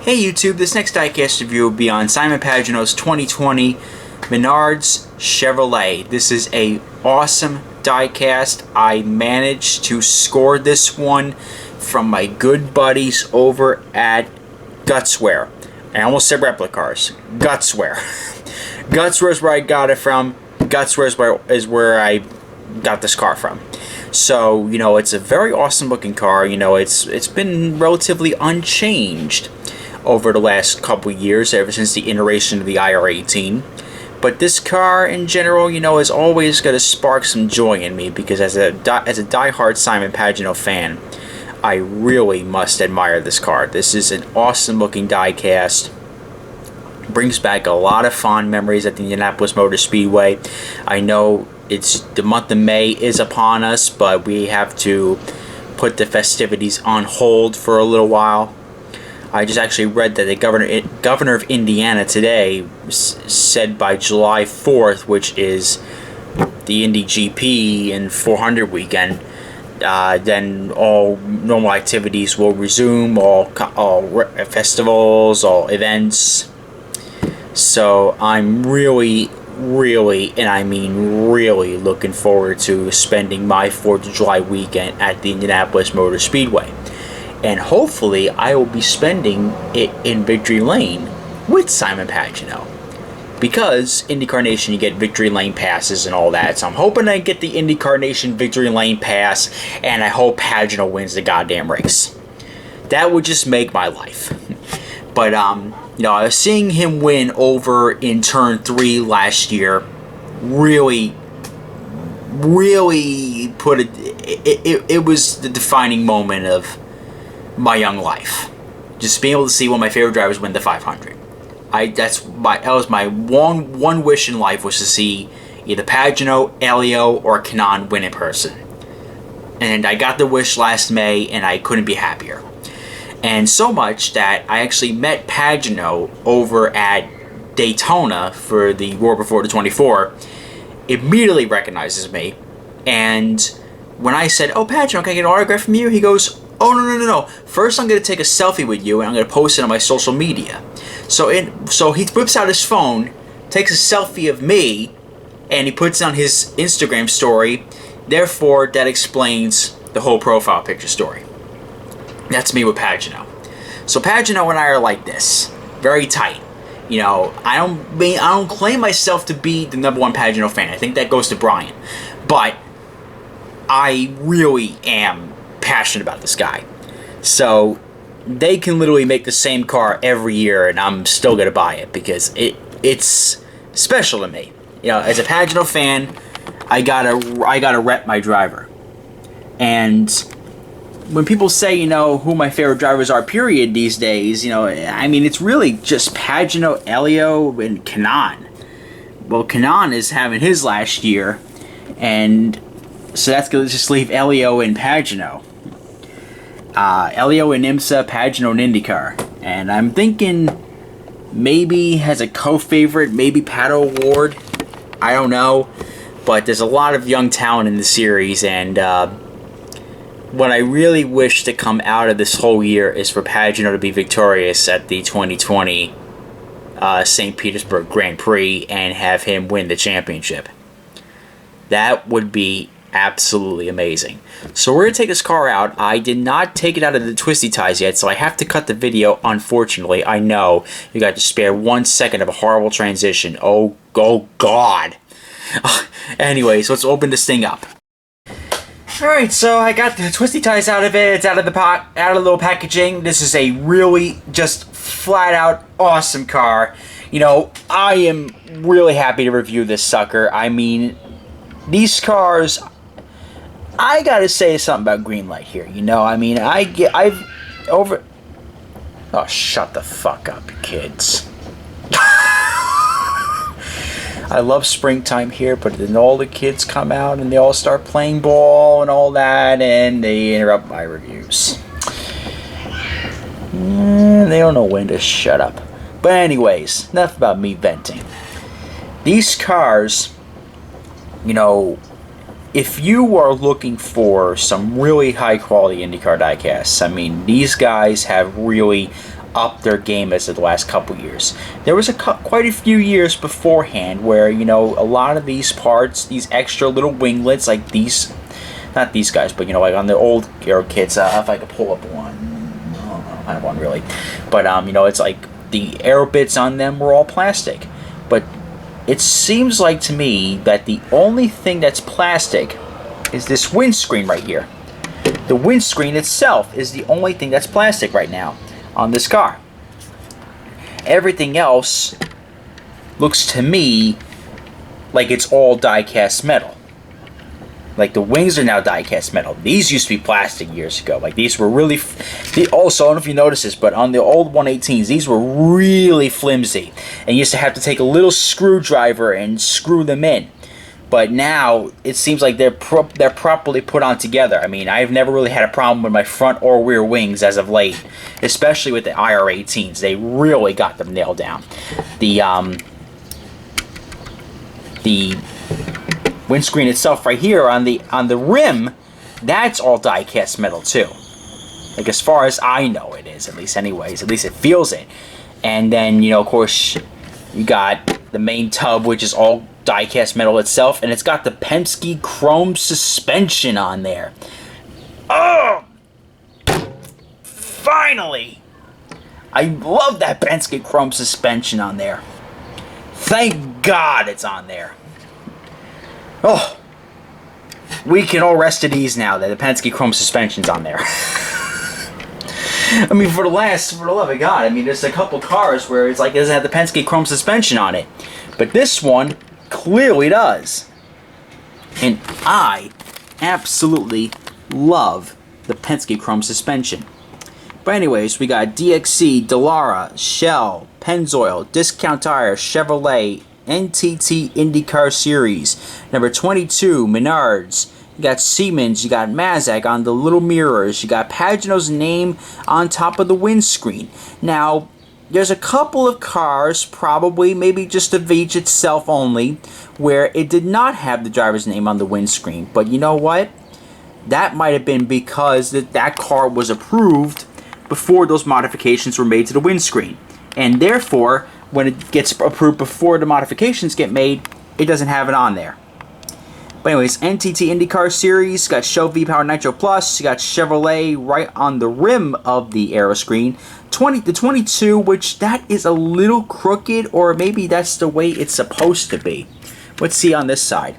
Hey YouTube, this next diecast review will be on Simon Pagenaud's 2020 Menards Chevrolet. This is a awesome diecast. I managed to score this one from my good buddies over at Gutswear. I almost said Replicars. Gutswear. Gutswear is where I got it from. Gutswear is where I got this car from. So, you know, it's a very awesome looking car. You know, it's been relatively unchanged over the last couple years, ever since the iteration of the IR18. But this car in general, you know, is always going to spark some joy in me, because as a diehard Simon Pagenaud fan, I really must admire this car. This is an awesome looking diecast. Brings back a lot of fond memories at the Indianapolis Motor Speedway. I know it's the month of May is upon us, but we have to put the festivities on hold for a little while. I just actually read that the governor of Indiana today said by July 4th, which is the Indy GP and 400 weekend, then all normal activities will resume, all festivals, all events. So I'm really, and I mean really, looking forward to spending my 4th of July weekend at the Indianapolis Motor Speedway. And hopefully I will be spending it in Victory Lane with Simon Pagenaud. Because IndyCar Nation, you get Victory Lane passes and all that. So I'm hoping I get the IndyCar Nation Victory Lane pass, and I hope Pagenaud wins the goddamn race. That would just make my life. But, you know, I was seeing him win over in Turn 3 last year. Really put it was the defining moment of my young life. Just being able to see one of my favorite drivers win the 500. That was my one wish in life, was to see either Pagenaud, Elio, or Canaan win in person. And I got the wish last May, and I couldn't be happier. And so much that I actually met Pagenaud over at Daytona for the War Before the 24. Immediately recognizes me, and when I said, "Oh, Pagenaud, can I get an autograph from you?" He goes, "Oh, no. First, I'm going to take a selfie with you, and I'm going to post it on my social media." So he whips out his phone, takes a selfie of me, and he puts it on his Instagram story. Therefore, that explains the whole profile picture story. That's me with Pagenaud. So Pagenaud and I are like this, very tight. You know, I don't claim myself to be the #1 Pagenaud fan. I think that goes to Brian, but I really am passionate about this guy. So they can literally make the same car every year, and I'm still gonna buy it because it's special to me. You know, as a Pagenaud fan, I gotta rep my driver. And when people say, you know, who my favorite drivers are, period, these days, you know, I mean, it's really just Pagenaud, Elio, and Canaan. Well, Canaan is having his last year, and so that's going to just leave Elio and Pagenaud. Elio and IMSA, Pagenaud and IndyCar. And I'm thinking maybe has a co-favorite, maybe Pato Award. I don't know. But there's a lot of young talent in the series, and what I really wish to come out of this whole year is for Pagenaud to be victorious at the 2020 St. Petersburg Grand Prix and have him win the championship. That would be absolutely amazing. So we're going to take this car out. I did not take it out of the twisty ties yet, so I have to cut the video, unfortunately. I know. You got to spare 1 second of a horrible transition. Oh God. Anyways, let's open this thing up. Alright, so I got the twisty ties out of it. It's out of the little packaging. This is a really just flat out awesome car. You know, I am really happy to review this sucker. I mean, these cars, I gotta say something about green light here. You know, I mean, oh, shut the fuck up, kids. I love springtime here, but then all the kids come out and they all start playing ball and all that, and they interrupt my reviews. They don't know when to shut up. But anyways, enough about me venting. These cars, you know, if you are looking for some really high quality IndyCar diecasts, I mean, these guys have really upped their game as of the last couple years. There was quite a few years beforehand where, you know, a lot of these parts, these extra little winglets, like these, not these guys, but, you know, like on the old Aero kits, if I could pull up one, I don't have one really, but, you know, it's like the aero bits on them were all plastic. But it seems like to me that the only thing that's plastic is this windscreen right here. The windscreen itself is the only thing that's plastic right now on this car. Everything else looks to me like it's all die-cast metal. Like the wings are now die-cast metal. These used to be plastic years ago. Like these were really... Also, I don't know if you noticed this, but on the old 118s, these were really flimsy. And you used to have to take a little screwdriver and screw them in. But now, it seems like they're properly put on together. I mean, I've never really had a problem with my front or rear wings as of late. Especially with the IR18s. They really got them nailed down. The windscreen itself right here on the rim, that's all die-cast metal too. Like as far as I know it is, at least anyways. At least it feels it. And then, you know, of course, you got the main tub, which is all die-cast metal itself, and it's got the Penske chrome suspension on there. Oh! Finally! I love that Penske chrome suspension on there. Thank God it's on there. Oh, we can all rest at ease now that the Penske chrome suspension's on there. I mean, for the love of God, I mean, there's a couple cars where it's like it doesn't have the Penske chrome suspension on it. But this one clearly does. And I absolutely love the Penske chrome suspension. But anyways, we got DXC, Dallara, Shell, Pennzoil, Discount Tire, Chevrolet, NTT IndyCar Series, number 22, Menards. You got Siemens, you got Mazak on the little mirrors, you got Pagenaud's name on top of the windscreen. Now, there's a couple of cars, probably, maybe just the Veach itself only, where it did not have the driver's name on the windscreen. But you know what? That might have been because that car was approved before those modifications were made to the windscreen. And therefore, when it gets approved before the modifications get made, it doesn't have it on there. But anyways, NTT IndyCar Series, got Shell V-Power Nitro Plus, you got Chevrolet right on the rim of the aero screen. The 22, which that is a little crooked, or maybe that's the way it's supposed to be. Let's see on this side.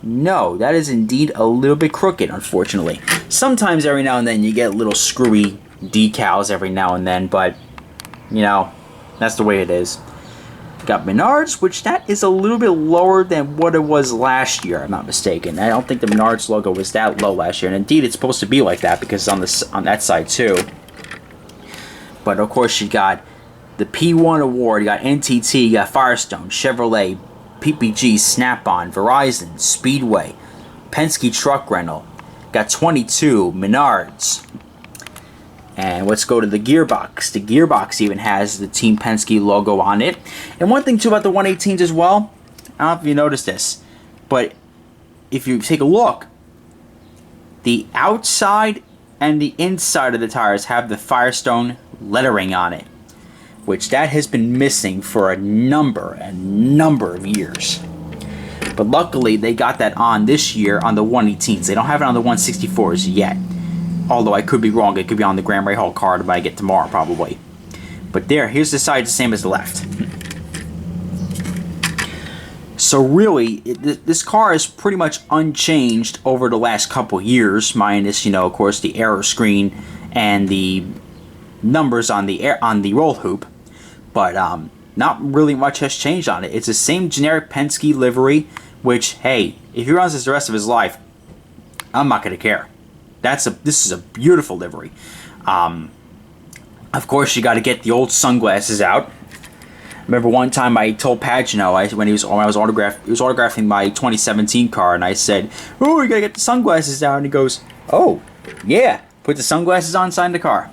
No, that is indeed a little bit crooked, unfortunately. Sometimes every now and then you get little screwy decals every now and then, but, you know, that's the way it is. Got Menards, which that is a little bit lower than what it was last year, I'm not mistaken. I don't think the Menards logo was that low last year, and indeed it's supposed to be like that because it's on that side too. But of course you got the P1 award, you got NTT, you got Firestone, Chevrolet, PPG, Snap-on, Verizon, Speedway, Penske Truck Rental, got 22, Menards. And let's go to the Gearbox. The Gearbox even has the Team Penske logo on it. And one thing too about the 118s as well, I don't know if you noticed this, but if you take a look, the outside and the inside of the tires have the Firestone lettering on it, which that has been missing for a number of years. But luckily they got that on this year on the 118s. They don't have it on the 164s yet. Although I could be wrong, it could be on the Graham Rahal card when I get tomorrow, probably. But here's the side the same as the left. So really, this car is pretty much unchanged over the last couple years, minus, you know, of course, the aero screen and the numbers on the roll hoop. But not really much has changed on it. It's the same generic Penske livery, which, hey, if he runs this the rest of his life, I'm not going to care. This is a beautiful livery. Of course, you got to get the old sunglasses out. Remember one time I told Pagenaud when he was autographing my 2017 car, and I said, "Oh, you gotta get the sunglasses out." And he goes, "Oh, yeah, put the sunglasses on, sign the car."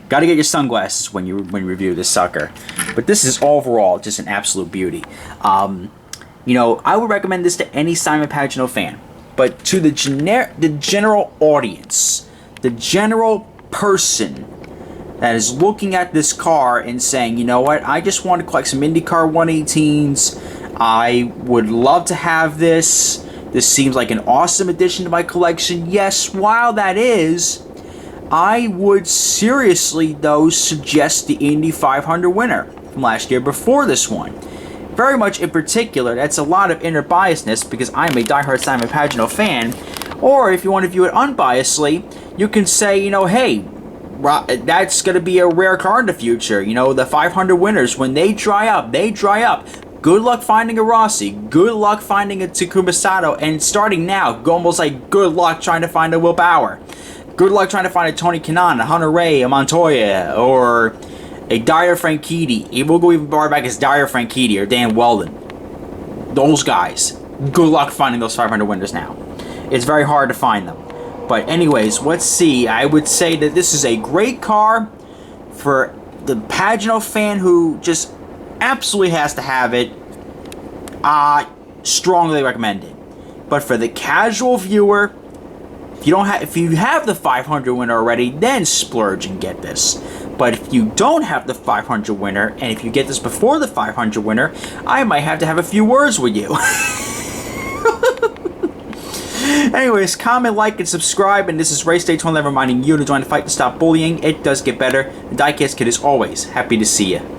Got to get your sunglasses when you review this sucker. But this is overall just an absolute beauty. You know, I would recommend this to any Simon Pagenaud fan. But to the general audience, the general person that is looking at this car and saying, you know what, I just want to collect some IndyCar 118s. I would love to have this. This seems like an awesome addition to my collection. Yes, while that is, I would seriously, though, suggest the Indy 500 winner from last year before this one. Very much in particular, that's a lot of inner biasness because I'm a diehard Simon Pagenaud fan. Or if you want to view it unbiasedly, you can say, you know, hey, that's going to be a rare car in the future. You know, the 500 winners, when they dry up, they dry up. Good luck finding a Rossi. Good luck finding a Takuma Sato. And starting now, almost like good luck trying to find a Will Bauer. Good luck trying to find a Tony Kanaan, a Hunter Ray, a Montoya, or a Dyer Franchitti. We'll go even far back as Dyer Franchitti or Dan Weldon. Those guys. Good luck finding those 500 winners now. It's very hard to find them. But anyways, let's see. I would say that this is a great car for the Pagenaud fan who just absolutely has to have it. Strongly recommend it. But for the casual viewer, if you have the 500 winner already, then splurge and get this. But if you don't have the 500 winner, and if you get this before the 500 winner, I might have to have a few words with you. Anyways, comment, like, and subscribe, and this is Race Day 21 reminding you to join the fight to stop bullying. It does get better. The Diecast Kid is always happy to see you.